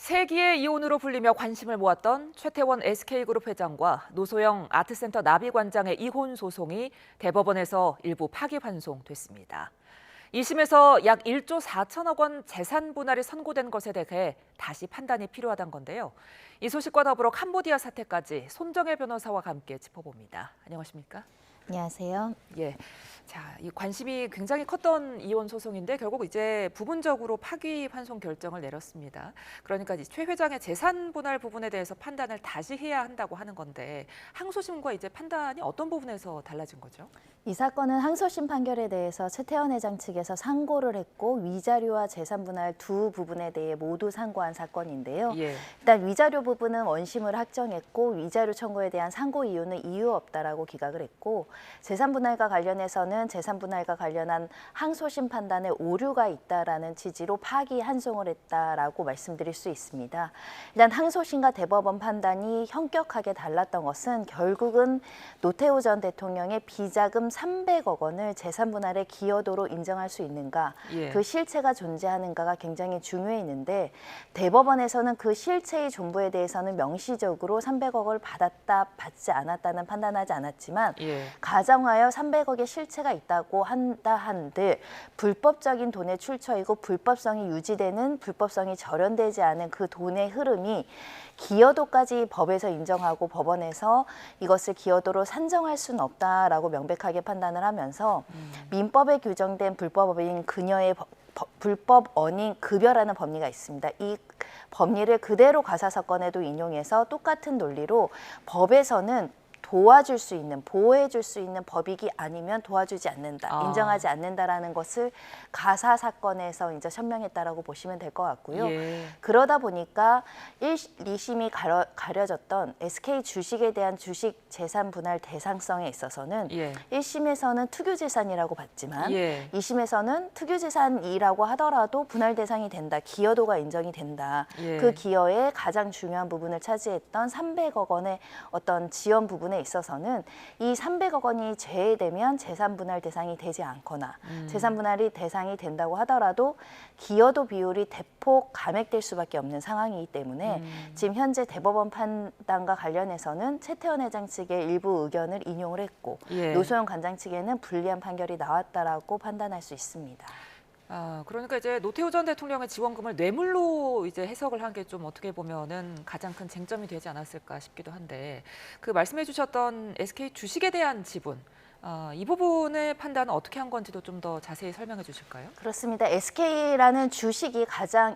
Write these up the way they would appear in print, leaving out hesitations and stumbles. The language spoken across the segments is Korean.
세기의 이혼으로 불리며 관심을 모았던 최태원 SK그룹 회장과 노소영 아트센터 나비관장의 이혼 소송이 대법원에서 일부 파기환송됐습니다. 2심에서 약 1조 4천억 원 재산 분할이 선고된 것에 대해 다시 판단이 필요하다는 건데요. 이 소식과 더불어 캄보디아 사태까지 손정혜 변호사와 함께 짚어봅니다. 안녕하십니까? 안녕하세요. 예. 자, 이 관심이 굉장히 컸던 이혼 소송인데 결국 이제 부분적으로 파기환송 결정을 내렸습니다. 그러니까 최 회장의 재산 분할 부분에 대해서 판단을 다시 해야 한다고 하는 건데 항소심과 이제 판단이 어떤 부분에서 달라진 거죠? 이 사건은 항소심 판결에 대해서 최태원 회장 측에서 상고를 했고 위자료와 재산 분할 두 부분에 대해 모두 상고한 사건인데요. 예. 일단 위자료 부분은 원심을 확정했고 위자료 청구에 대한 상고 이유는 이유 없다라고 기각을 했고 재산 분할과 관련해서는 재산 분할과 관련한 항소심 판단에 오류가 있다라는 취지로 파기 환송을 했다라고 말씀드릴 수 있습니다. 일단 항소심과 대법원 판단이 현격하게 달랐던 것은 결국은 노태우 전 대통령의 비자금 300억 원을 재산 분할의 기여도로 인정할 수 있는가, 예. 그 실체가 존재하는가가 굉장히 중요했는데 대법원에서는 그 실체의 존부에 대해서는 명시적으로 300억을 받았다, 받지 않았다는 판단하지 않았지만 예. 가정하여 300억의 실체가 있다고 한다 한들 불법적인 돈의 출처이고 불법성이 유지되는, 불법성이 절연되지 않은 그 돈의 흐름이 기여도까지 법에서 인정하고 법원에서 이것을 기여도로 산정할 수는 없다라고 명백하게 판단을 하면서 민법에 규정된 불법어인 그녀의 불법 어닝 급여라는 법리가 있습니다. 이 법리를 그대로 가사 사건에도 인용해서 똑같은 논리로 법에서는 도와줄 수 있는, 보호해줄 수 있는 법익이 아니면 도와주지 않는다, 인정하지 않는다라는 것을 가사 사건에서 이제 천명했다라고 보시면 될 것 같고요. 예. 그러다 보니까 2심이 가려졌던 SK 주식에 대한 주식 재산 분할 대상성에 있어서는 예. 1심에서는 투교 재산이라고 봤지만 예. 2심에서는 투교 재산이라고 하더라도 분할 대상이 된다, 기여도가 인정이 된다. 예. 그 기여의 가장 중요한 부분을 차지했던 300억 원의 어떤 지원 부분에 있어서는 이 300억 원이 제외되면 재산 분할 대상이 되지 않거나 재산 분할이 대상이 된다고 하더라도 기여도 비율이 대폭 감액될 수밖에 없는 상황이기 때문에 지금 현재 대법원 판단과 관련해서는 최태원 회장 측의 일부 의견을 인용을 했고 예. 노소영 관장 측에는 불리한 판결이 나왔다라고 판단할 수 있습니다. 그러니까 이제 노태우 전 대통령의 지원금을 뇌물로 이제 해석을 한 게 좀 어떻게 보면은 가장 큰 쟁점이 되지 않았을까 싶기도 한데 그 말씀해주셨던 SK 주식에 대한 지분 이 부분의 판단은 어떻게 한 건지도 좀 더 자세히 설명해 주실까요? 그렇습니다. SK라는 주식이 가장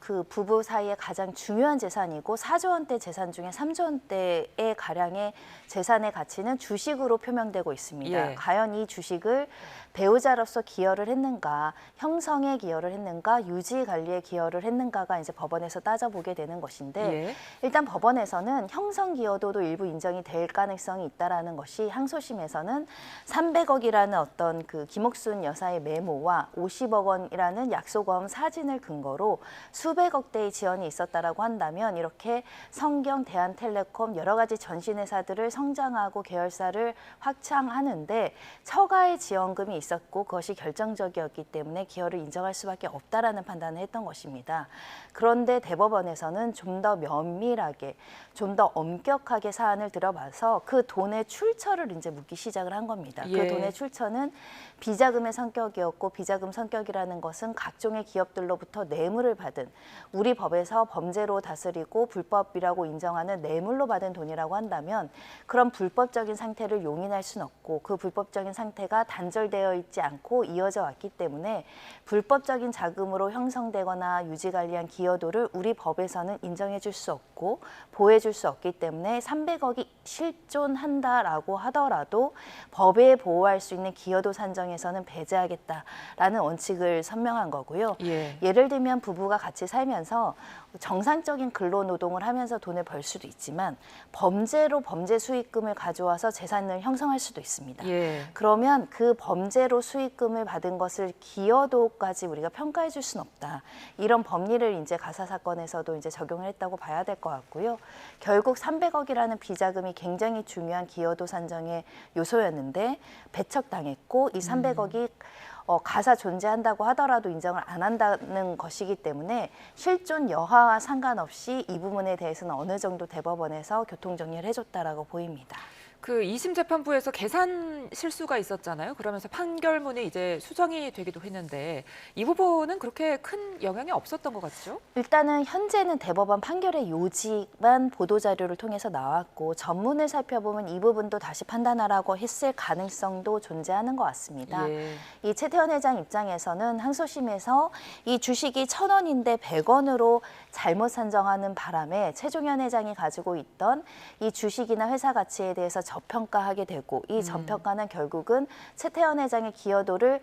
그 부부 사이에 가장 중요한 재산이고 4조 원대 재산 중에 3조 원대의 가량의 재산의 가치는 주식으로 표명되고 있습니다. 예. 과연 이 주식을 배우자로서 기여를 했는가, 형성에 기여를 했는가, 유지 관리에 기여를 했는가가 이제 법원에서 따져보게 되는 것인데 예. 일단 법원에서는 형성 기여도도 일부 인정이 될 가능성이 있다라는 것이 항소심에서는 300억이라는 어떤 그 김옥순 여사의 메모와 50억 원이라는 약속어음 사진을 근거로 수백억 대의 지원이 있었다라고 한다면 이렇게 성경, 대한텔레콤 여러 가지 전신회사들을 성장하고 계열사를 확장하는데 처가의 지원금이 있었고 그것이 결정적이었기 때문에 기여를 인정할 수밖에 없다라는 판단을 했던 것입니다. 그런데 대법원에서는 좀 더 면밀하게, 좀 더 엄격하게 사안을 들어봐서 그 돈의 출처를 이제 묻기 시작을 한 겁니다. 예. 그 돈의 출처는 비자금의 성격이었고 비자금 성격이라는 것은 각종의 기업들로부터 뇌물을 받은 우리 법에서 범죄로 다스리고 불법이라고 인정하는 뇌물로 받은 돈이라고 한다면 그런 불법적인 상태를 용인할 수는 없고 그 불법적인 상태가 단절되어 있지 않고 이어져 왔기 때문에 불법적인 자금으로 형성되거나 유지관리한 기여도를 우리 법에서는 인정해 줄 수 없고 보호해 줄 수 없기 때문에 300억이 실존한다라고 하더라도 법에 보호할 수 있는 기여도 산정에서는 배제하겠다라는 원칙을 선명한 거고요. 예. 예를 들면 부부가 같이 살면서 정상적인 근로노동을 하면서 돈을 벌 수도 있지만 범죄로 범죄 수익금을 가져와서 재산을 형성할 수도 있습니다. 예. 그러면 그 범죄로 수익금을 받은 것을 기여도까지 우리가 평가해 줄 수는 없다. 이런 법리를 이제 가사 사건에서도 이제 적용을 했다고 봐야 될 것 같고요. 결국 300억이라는 비자금이 굉장히 중요한 기여도 산정의 요소였는데 배척당했고 이 300억이 가사 존재한다고 하더라도 인정을 안 한다는 것이기 때문에 실존 여하와 상관없이 이 부분에 대해서는 어느 정도 대법원에서 교통정리를 해줬다라고 보입니다. 그 2심 재판부에서 계산 실수가 있었잖아요. 그러면서 판결문이 이제 수정이 되기도 했는데 이 부분은 그렇게 큰 영향이 없었던 것 같죠? 일단은 현재는 대법원 판결의 요지만 보도자료를 통해서 나왔고 전문을 살펴보면 이 부분도 다시 판단하라고 했을 가능성도 존재하는 것 같습니다. 예. 이 최태원 회장 입장에서는 항소심에서 이 주식이 1,000원인데 100원으로 잘못 산정하는 바람에 최종현 회장이 가지고 있던 이 주식이나 회사 가치에 대해서 저평가하게 되고 이 저평가는 결국은 최태원 회장의 기여도를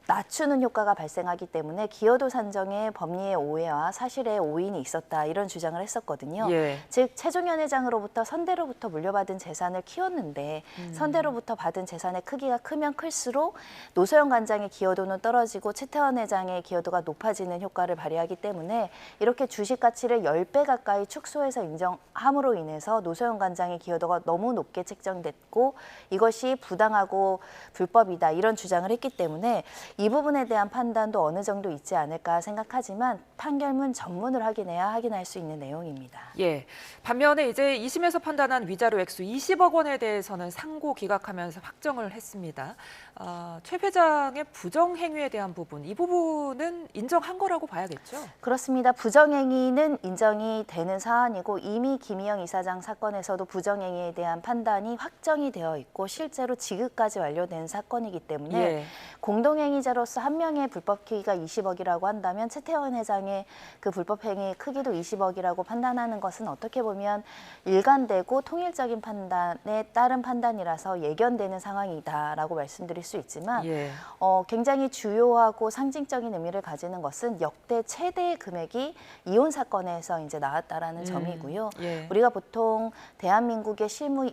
낮추는 효과가 발생하기 때문에 기여도 산정에 법리의 오해와 사실의 오인이 있었다 이런 주장을 했었거든요. 예. 즉 최종현 회장으로부터 선대로부터 물려받은 재산을 키웠는데 선대로부터 받은 재산의 크기가 크면 클수록 노소영 관장의 기여도는 떨어지고 최태원 회장의 기여도가 높아지는 효과를 발휘하기 때문에 이렇게 주식 가치를 10배 가까이 축소해서 인정함으로 인해서 노소영 관장의 기여도가 너무 높게 책정됐고 이것이 부당하고 불법이다 이런 주장을 했기 때문에 이 부분에 대한 판단도 어느 정도 있지 않을까 생각하지만 판결문 전문을 확인해야 확인할 수 있는 내용입니다. 예. 반면에 이제 2심에서 판단한 위자료 액수 20억 원에 대해서는 상고 기각하면서 확정을 했습니다. 최 회장의 부정행위에 대한 부분, 이 부분은 인정한 거라고 봐야겠죠? 그렇습니다. 부정행위는 인정이 되는 사안이고 이미 김희영 이사장 사건에서도 부정행위에 대한 판단이 확정이 되어 있고 실제로 지급까지 완료된 사건이기 때문에 예. 공동행위자로서 한 명의 불법 행위가 20억이라고 한다면 최태원 회장의 그 불법 행위 크기도 20억이라고 판단하는 것은 어떻게 보면 일관되고 통일적인 판단에 따른 판단이라서 예견되는 상황이다라고 말씀드릴 수 있지만 예. 굉장히 주요하고 상징적인 의미를 가지는 것은 역대 최대의 금액이 이혼 사건에서 이제 나왔다라는 점이고요. 예. 우리가 보통 대한민국의 실무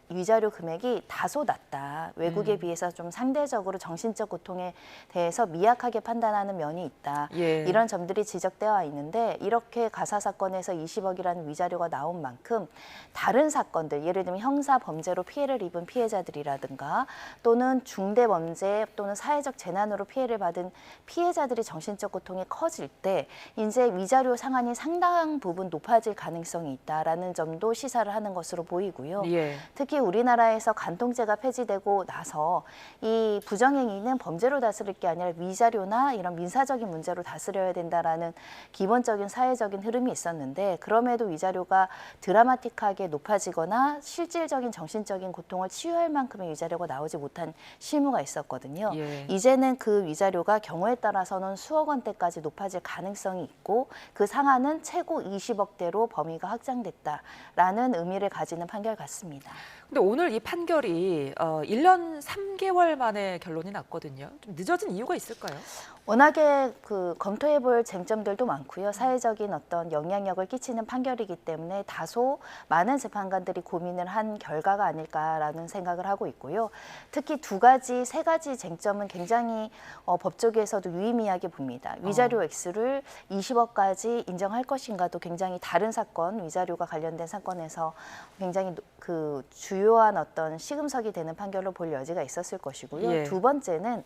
위자료 금액이 다소 낮다. 외국에 비해서 좀 상대적으로 정신적 고통에 대해서 미약하게 판단하는 면이 있다. 예. 이런 점들이 지적되어 있는데 이렇게 가사 사건에서 20억이라는 위자료가 나온 만큼 다른 사건들, 예를 들면 형사 범죄로 피해를 입은 피해자들이라든가 또는 중대 범죄 또는 사회적 재난으로 피해를 받은 피해자들이 정신적 고통이 커질 때 이제 위자료 상한이 상당 부분 높아질 가능성이 있다라는 점도 시사를 하는 것으로 보이고요. 예. 특히 우리나라에서 간통죄가 폐지되고 나서 이 부정행위는 범죄로 다스릴 게 아니라 위자료나 이런 민사적인 문제로 다스려야 된다라는 기본적인 사회적인 흐름이 있었는데 그럼에도 위자료가 드라마틱하게 높아지거나 실질적인 정신적인 고통을 치유할 만큼의 위자료가 나오지 못한 실무가 있었거든요. 예. 이제는 그 위자료가 경우에 따라서는 수억 원대까지 높아질 가능성이 있고 그 상한은 최고 20억대로 범위가 확장됐다라는 의미를 가지는 판결 같습니다. 근데 오늘 이 판결이 1년 3개월 만에 결론이 났거든요. 좀 늦어진 이유가 있을까요? 워낙에 검토해볼 쟁점들도 많고요. 사회적인 어떤 영향력을 끼치는 판결이기 때문에 다소 많은 재판관들이 고민을 한 결과가 아닐까라는 생각을 하고 있고요. 특히 세 가지 쟁점은 굉장히 법조계에서도 유의미하게 봅니다. 위자료 액수를 20억까지 인정할 것인가도 굉장히 다른 사건, 위자료가 관련된 사건에서 굉장히 주요한 어떤 시금석이 되는 판결로 볼 여지가 있었을 것이고요. 예. 두 번째는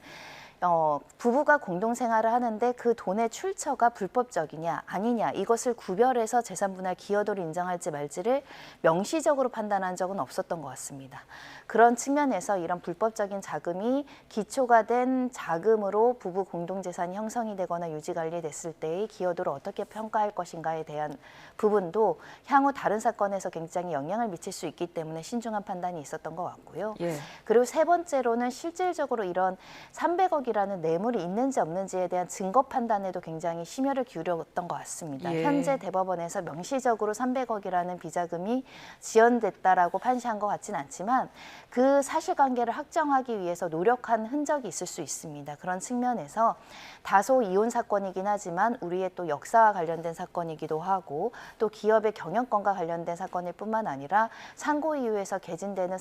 부부가 공동생활을 하는데 그 돈의 출처가 불법적이냐 아니냐 이것을 구별해서 재산분할 기여도를 인정할지 말지를 명시적으로 판단한 적은 없었던 것 같습니다. 그런 측면에서 이런 불법적인 자금이 기초가 된 자금으로 부부 공동재산이 형성이 되거나 유지관리됐을 때의 기여도를 어떻게 평가할 것인가에 대한 부분도 향후 다른 사건에서 굉장히 영향을 미칠 수 있기 때문에 신중한 판단이 있었던 것 같고요. 예. 그리고 세 번째로는 실질적으로 이런 300억이라는 뇌물이 있는지 없는지에 대한 증거 판단에도 굉장히 심혈을 기울였던 것 같습니다. 예. 현재 대법원에서 명시적으로 300억이라는 비자금이 지연됐다라고 판시한 것 같지는 않지만 그 사실관계를 확정하기 위해서 노력한 흔적이 있을 수 있습니다. 그런 측면에서 다소 이혼 사건이긴 하지만 우리의 또 역사와 관련된 사건이기도 하고 또 기업의 경영권과 관련된 사건일 뿐만 아니라 상고 이후에서 개진되는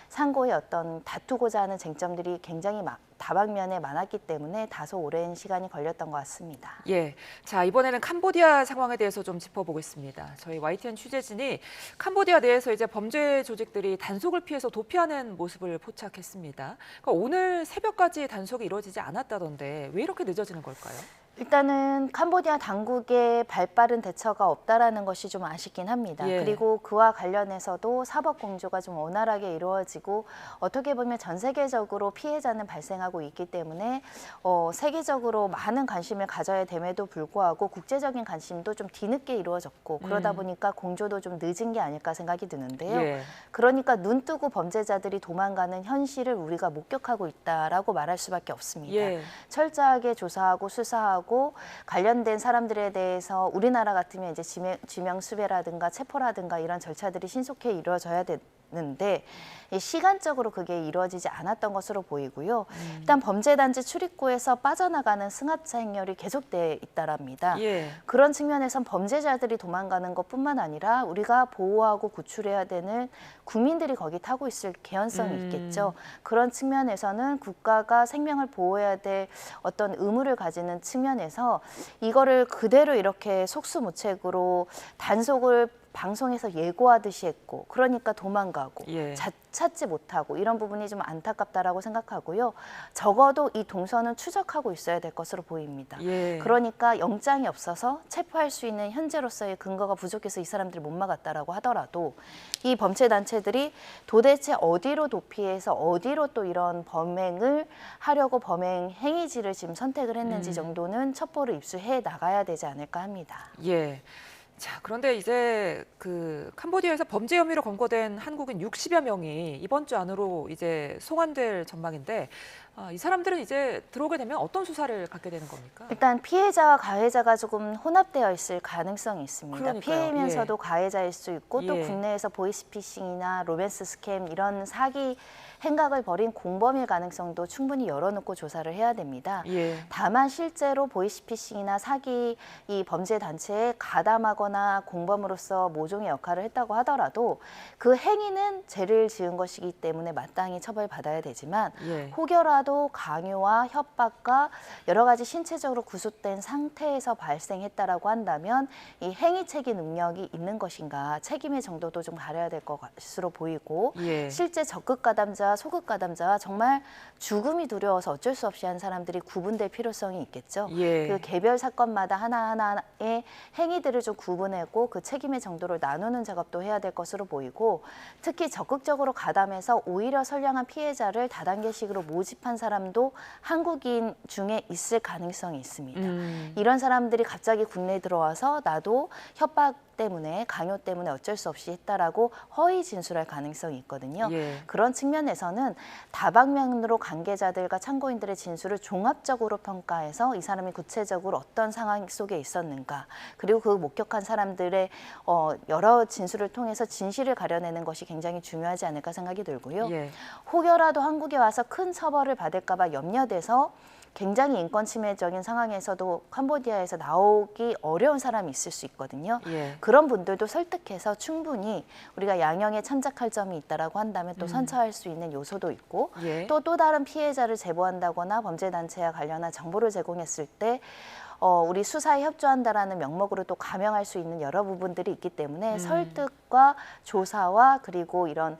상고의 어떤 다투고자 하는 쟁점들이 굉장히 다방면에 많았기 때문에 다소 오랜 시간이 걸렸던 것 같습니다. 예, 자 이번에는 캄보디아 상황에 대해서 좀 짚어보겠습니다. 저희 YTN 취재진이 캄보디아 내에서 이제 범죄 조직들이 단속을 피해서 도피하는 모습을 포착했습니다. 그러니까 오늘 새벽까지 단속이 이루어지지 않았다던데 왜 이렇게 늦어지는 걸까요? 일단은 캄보디아 당국의 발빠른 대처가 없다라는 것이 좀 아쉽긴 합니다. 예. 그리고 그와 관련해서도 사법 공조가 좀 원활하게 이루어지고 어떻게 보면 전 세계적으로 피해자는 발생하고 있기 때문에 세계적으로 많은 관심을 가져야 됨에도 불구하고 국제적인 관심도 좀 뒤늦게 이루어졌고 그러다 보니까 공조도 좀 늦은 게 아닐까 생각이 드는데요. 예. 그러니까 눈 뜨고 범죄자들이 도망가는 현실을 우리가 목격하고 있다라고 말할 수밖에 없습니다. 예. 철저하게 조사하고 수사하고 관련된 사람들에 대해서 우리나라 같으면 이제 지명 수배라든가 체포라든가 이런 절차들이 신속히 이루어져야 되는데 시간적으로 그게 이루어지지 않았던 것으로 보이고요. 일단 범죄단지 출입구에서 빠져나가는 승합차 행렬이 계속돼 있다랍니다. 예. 그런 측면에선 범죄자들이 도망가는 것뿐만 아니라 우리가 보호하고 구출해야 되는 국민들이 거기 타고 있을 개연성이 있겠죠. 그런 측면에서는 국가가 생명을 보호해야 될 어떤 의무를 가지는 측면에서 이거를 그대로 이렇게 속수무책으로 단속을 방송에서 예고하듯이 했고 그러니까 도망가고 예. 찾지 못하고 이런 부분이 좀 안타깝다라고 생각하고요. 적어도 이 동선은 추적하고 있어야 될 것으로 보입니다. 예. 그러니까 영장이 없어서 체포할 수 있는 현재로서의 근거가 부족해서 이 사람들이 못 막았다라고 하더라도 이 범죄단체들이 도대체 어디로 도피해서 어디로 또 이런 범행을 하려고 범행 행위지를 지금 선택을 했는지 정도는 첩보를 입수해 나가야 되지 않을까 합니다. 예. 자, 그런데 이제 그 캄보디아에서 범죄 혐의로 검거된 한국인 60여 명이 이번 주 안으로 이제 송환될 전망인데 이 사람들은 이제 들어오게 되면 어떤 수사를 받게 되는 겁니까? 일단 피해자와 가해자가 조금 혼합되어 있을 가능성이 있습니다. 그러니까요. 피해면서도 예. 가해자일 수 있고 또 예. 국내에서 보이스피싱이나 로맨스 스캠 이런 사기 행각을 벌인 공범일 가능성도 충분히 열어놓고 조사를 해야 됩니다. 예. 다만 실제로 보이스피싱이나 사기 이 범죄 단체에 가담하거나 공범으로서 모종의 역할을 했다고 하더라도 그 행위는 죄를 지은 것이기 때문에 마땅히 처벌받아야 되지만 예. 혹여라도 강요와 협박과 여러 가지 신체적으로 구속된 상태에서 발생했다라고 한다면 이 행위 책임 능력이 있는 것인가 책임의 정도도 좀 가려야 될 것으로 보이고 예. 실제 적극 가담자, 소극 가담자와 정말 죽음이 두려워서 어쩔 수 없이 한 사람들이 구분될 필요성이 있겠죠. 예. 그 개별 사건마다 하나하나의 행위들을 좀 구분하고 그 책임의 정도를 나누는 작업도 해야 될 것으로 보이고 특히 적극적으로 가담해서 오히려 선량한 피해자를 다단계식으로 모집한 사람도 한국인 중에 있을 가능성이 있습니다. 이런 사람들이 갑자기 국내에 들어와서 나도 협박 때문에 강요 때문에 어쩔 수 없이 했다라고 허위 진술할 가능성이 있거든요. 예. 그런 측면에서는 다방면으로 관계자들과 참고인들의 진술을 종합적으로 평가해서 이 사람이 구체적으로 어떤 상황 속에 있었는가 그리고 그 목격한 사람들의 여러 진술을 통해서 진실을 가려내는 것이 굉장히 중요하지 않을까 생각이 들고요. 예. 혹여라도 한국에 와서 큰 처벌을 받을까 봐 염려돼서 굉장히 인권 침해적인 상황에서도 캄보디아에서 나오기 어려운 사람이 있을 수 있거든요. 예. 그런 분들도 설득해서 충분히 우리가 양형에 참작할 점이 있다라고 한다면 또 선처할 수 있는 요소도 있고 예. 또 다른 피해자를 제보한다거나 범죄단체와 관련한 정보를 제공했을 때 우리 수사에 협조한다라는 명목으로 또 감형할 수 있는 여러 부분들이 있기 때문에 설득과 조사와 그리고 이런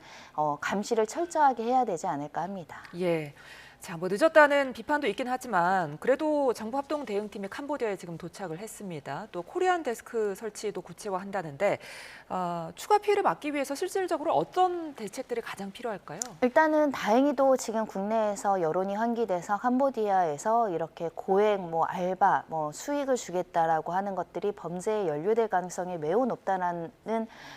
감시를 철저하게 해야 되지 않을까 합니다. 예. 자, 뭐 늦었다는 비판도 있긴 하지만 그래도 정부합동 대응팀이 캄보디아에 지금 도착을 했습니다. 또 코리안 데스크 설치도 구체화한다는데 추가 피해를 막기 위해서 실질적으로 어떤 대책들이 가장 필요할까요? 일단은 다행히도 지금 국내에서 여론이 환기돼서 캄보디아에서 이렇게 고액 알바 수익을 주겠다라고 하는 것들이 범죄에 연루될 가능성이 매우 높다는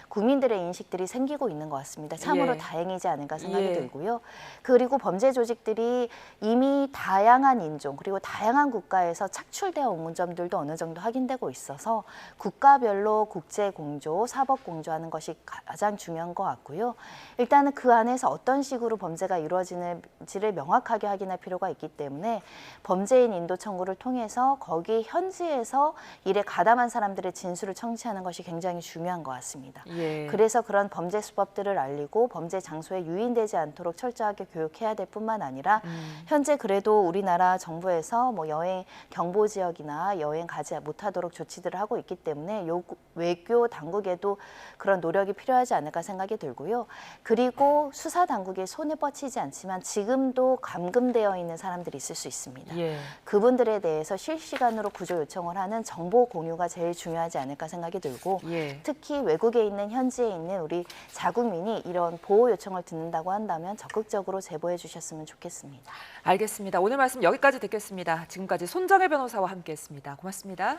국민들의 인식들이 생기고 있는 것 같습니다. 참으로 예. 다행이지 않을까 생각이 예. 들고요. 그리고 범죄 조직들이 이미 다양한 인종 그리고 다양한 국가에서 착출되어 온 점들도 어느 정도 확인되고 있어서 국가별로 국제 공조, 사법 공조하는 것이 가장 중요한 것 같고요. 일단은 그 안에서 어떤 식으로 범죄가 이루어지는지를 명확하게 확인할 필요가 있기 때문에 범죄인 인도 청구를 통해서 거기 현지에서 일에 가담한 사람들의 진술을 청취하는 것이 굉장히 중요한 것 같습니다. 예. 그래서 그런 범죄 수법들을 알리고 범죄 장소에 유인되지 않도록 철저하게 교육해야 될 뿐만 아니라 현재 그래도 우리나라 정부에서 뭐 여행 경보 지역이나 여행 가지 못하도록 조치들을 하고 있기 때문에 외교 당국에도 그런 노력이 필요하지 않을까 생각이 들고요. 그리고 수사 당국의 손에 뻗치지 않지만 지금도 감금되어 있는 사람들이 있을 수 있습니다. 예. 그분들에 대해서 실시간으로 구조 요청을 하는 정보 공유가 제일 중요하지 않을까 생각이 들고 예. 특히 외국에 있는 현지에 있는 우리 자국민이 이런 보호 요청을 듣는다고 한다면 적극적으로 제보해 주셨으면 좋겠습니다. 알겠습니다. 오늘 말씀 여기까지 듣겠습니다. 지금까지 손정혜 변호사와 함께했습니다. 고맙습니다.